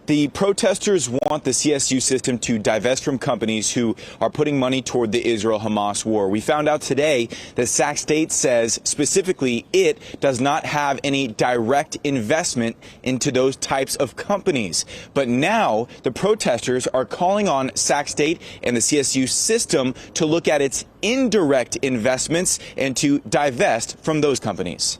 The protesters want the CSU system to divest from companies who are putting money toward the Israel-Hamas war. We found out today that Sac State says specifically it does not have any direct investment into those types of companies. But now the protesters are calling on Sac State and the CSU system to look at its indirect investments and to divest from those companies.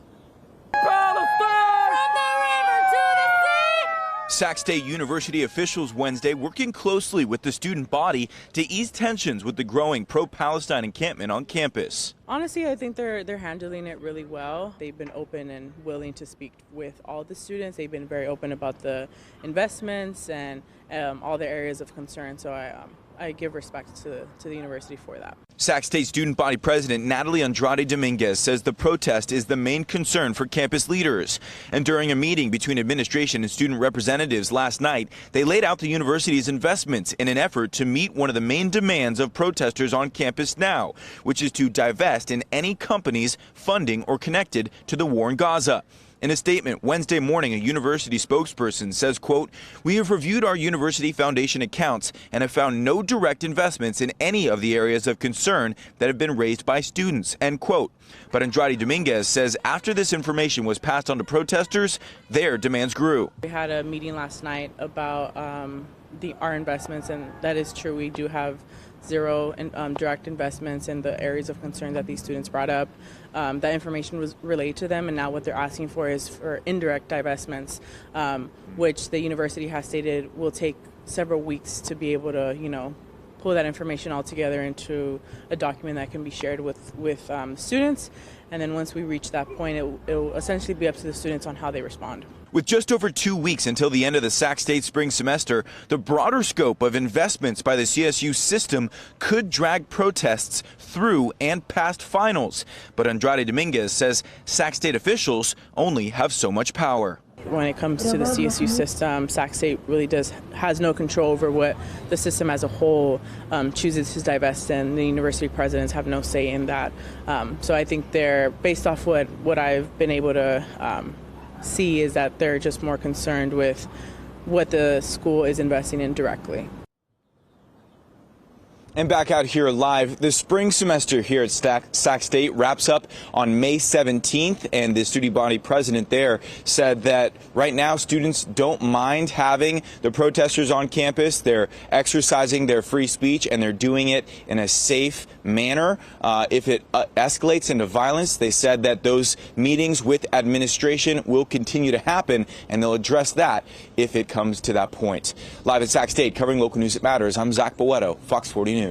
Sac State University officials Wednesday working closely with the student body to ease tensions with the growing pro-Palestine encampment on campus. Honestly, I think they're handling it really well. They've been open and willing to speak with all the students. They've been very open about the investments and all the areas of concern. So I give respect to the university for that. Sac State Student Body President Natalie Andrade Dominguez says the protest is the main concern for campus leaders. And during a meeting between administration and student representatives last night, they laid out the university's investments in an effort to meet one of the main demands of protesters on campus now, which is to divest in any companies funding or connected to the war in Gaza. In a statement Wednesday morning, a university spokesperson says, quote, "We have reviewed our University Foundation accounts and have found no direct investments in any of the areas of concern that have been raised by students," end quote. But Andrade Dominguez says after this information was passed on to protesters, their demands grew. We had a meeting last night about our investments, and that is true. We do have zero direct investments in the areas of concern that these students brought up. That information was relayed to them, and now what they're asking for is for indirect divestments, which the university has stated will take several weeks to be able to, pull that information all together into a document that can be shared with students. And then once we reach that point, it will essentially be up to the students on how they respond. With just over 2 weeks until the end of the Sac State spring semester, the broader scope of investments by the CSU system could drag protests through and past finals. But Andrade Dominguez says Sac State officials only have so much power. When it comes to the CSU system, Sac State really has no control over what the system as a whole chooses to divest in. The university presidents have no say in that. So I think they're, based off what I've been able to see, is that they're just more concerned with what the school is investing in directly. And back out here live, the spring semester here at Sac State wraps up on May 17th, and the student body president there said that right now students don't mind having the protesters on campus. They're exercising their free speech, and they're doing it in a safe manner. If it escalates into violence, they said that those meetings with administration will continue to happen, and they'll address that if it comes to that point. Live at Sac State, covering local news that matters, I'm Zach Boetto, Fox 40 News.